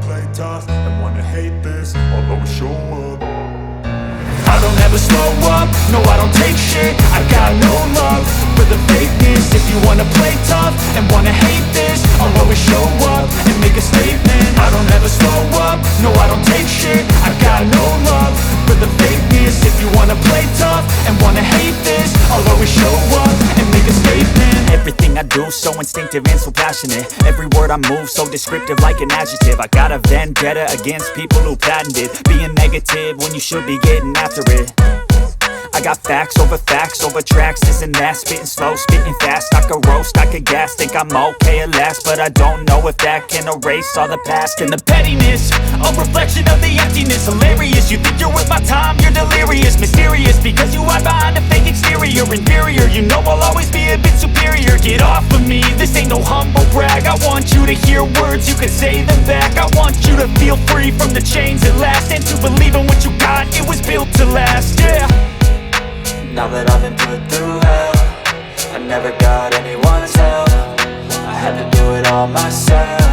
play tough and wanna hate this, I'll always show up. I don't ever slow up, no I don't take shit. I got no love for the fakeness. If you wanna play tough and wanna hate this, I'll always show up and make a statement. I don't ever slow up, no I don't take shit. I got no love for the fakeness. If you wanna play tough and wanna hate this, I'll always show up and make a statement. Everything I do so instinctive and so passionate. Every word I move so descriptive like an adjective. I got a vendetta against people who patented being negative when you should be getting after it. I got facts over tracks, this and that. Spitting slow, spitting fast, I could roast, I could gas. Think I'm okay at last, but I don't know if that can erase all the past. And the pettiness, a reflection of the emptiness. Hilarious, you think you're worth my time, you're delirious. Mysterious, because you hide behind a fake exterior. Inferior, you know I'll always be a bit superior. Get off of me, this ain't no humble brag. I want you to hear words, you can say them back. I want you to feel free from the chains at last, and to believe in what you got, it was built to last, yeah. Now that I've been put through hell, I never got anyone's help. I had to do it all myself.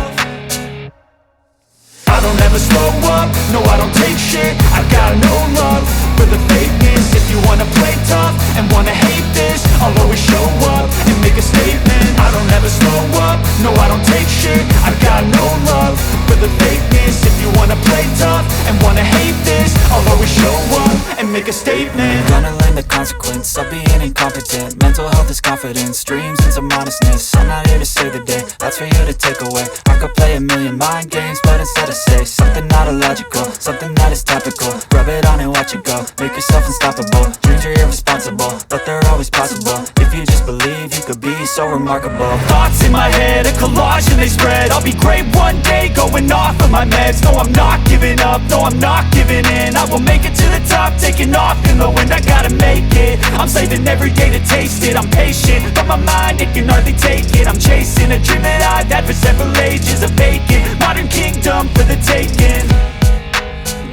I don't ever slow up, no I don't take shit. I got no love for the fakeness. If you wanna play tough and wanna hate this, I'll always show up and make a statement. I don't ever slow up, no I don't take shit. I got no love for the fakeness. If you wanna play tough and wanna hate this, I'll always show up and make a statement. Gonna learn the consequence of being incompetent. Mental health is confidence, dreams into modestness. I'm not here to save the day, that's for you to take away. I could play a million mind games, but instead I say something not illogical, something that is topical. Rub it on and watch it go, make yourself unstoppable. Dreams are irresponsible, but they're always possible. If you just believe, you could be so remarkable. Thoughts in my head, a collage and they spread. I'll be great one day, going off of my meds. No, I'm not giving up, no, I'm not giving in. I will make it to the top, taking off in the wind. I gotta make it, I'm saving every day to taste it. I'm patient, but my mind, it can hardly take it. I'm chasing a dream that I've had for several ages. A vacant, modern kingdom for the taking.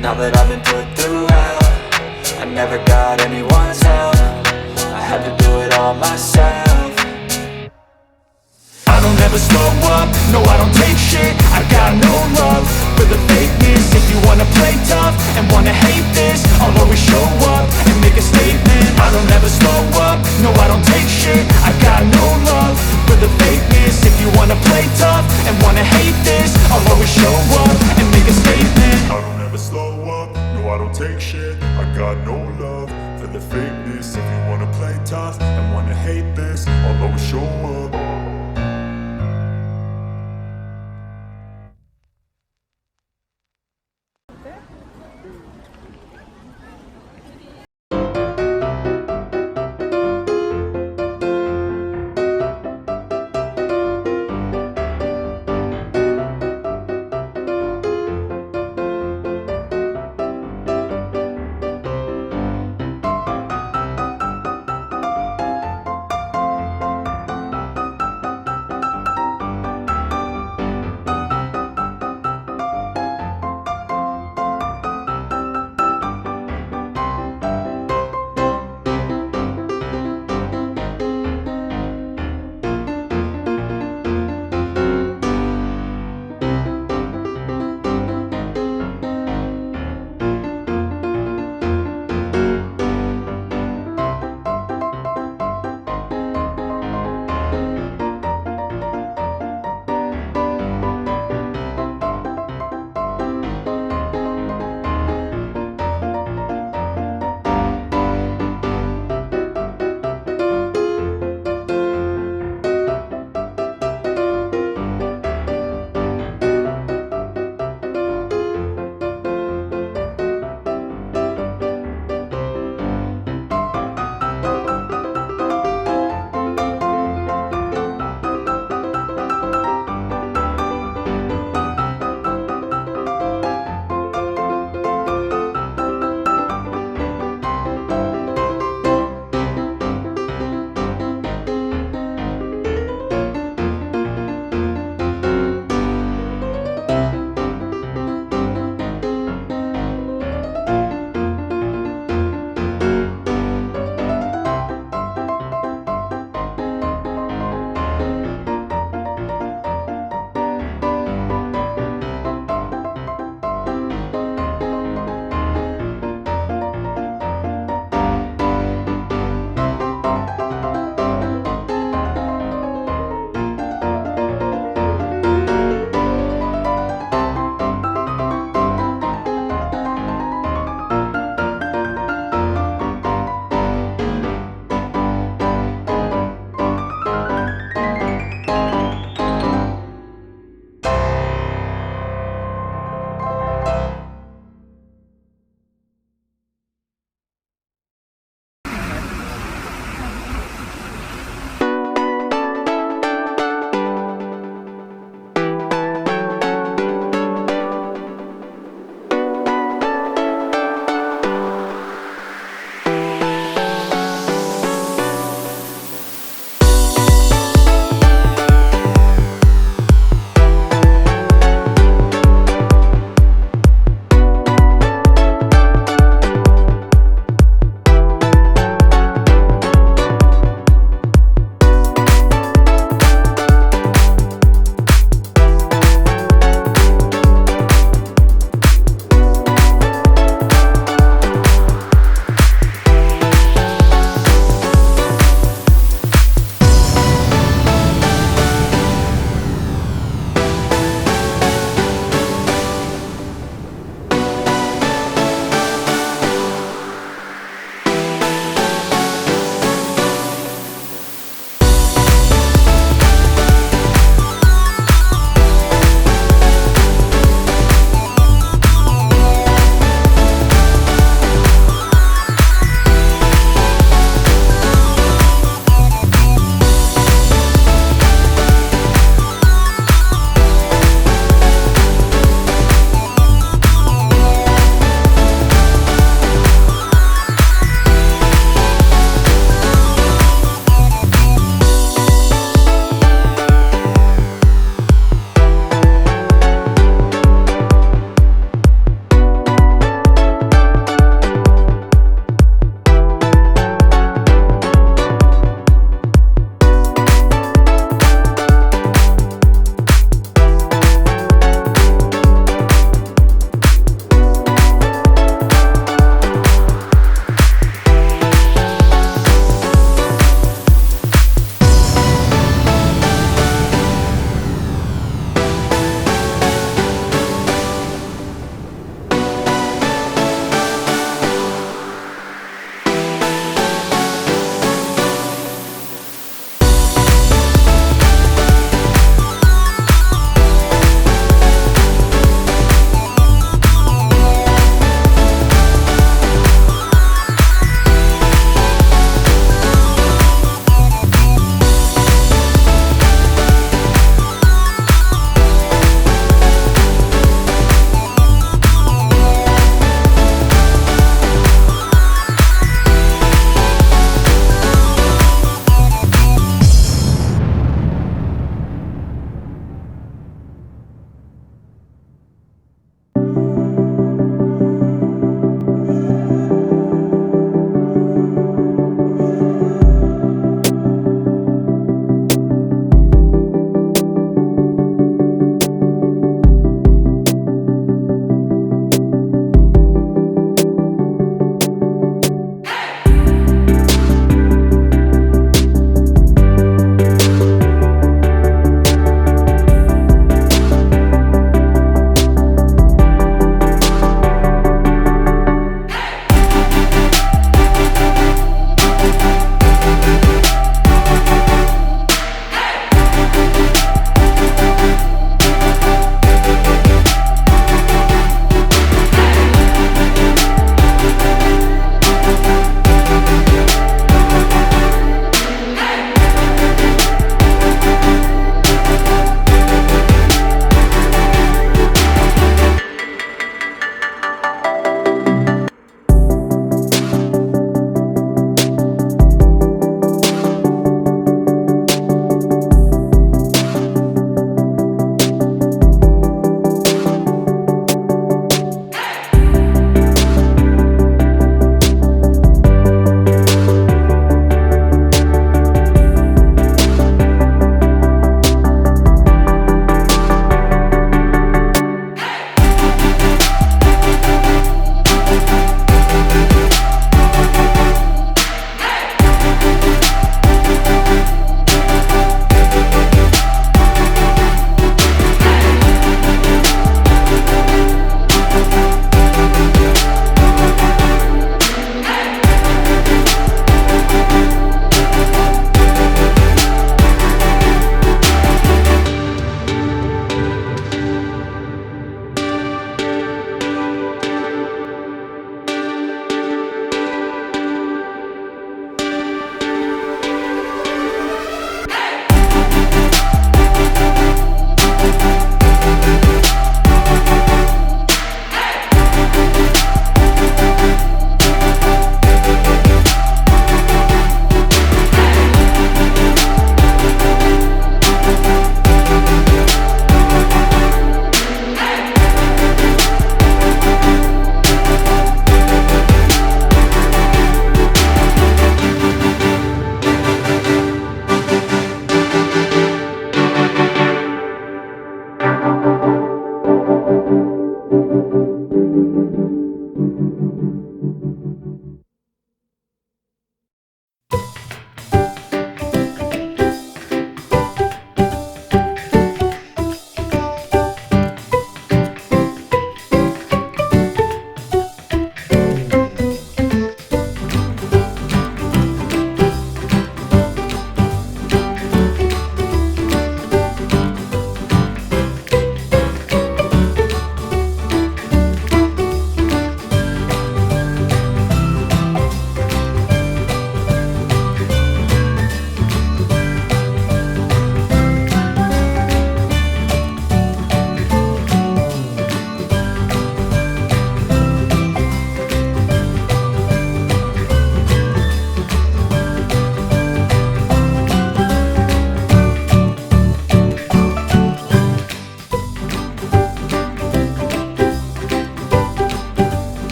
Now that I've been put through hell, I never got anyone's help. I had to do it all myself. I don't ever slow up, no I don't take shit. I got no love for the fakeness. If you wanna play tough and wanna hate this, I'll always show up and make a statement. I don't ever slow up, no I don't take shit. I got no love for the fakeness. If you wanna play tough and wanna hate this, I'll always show up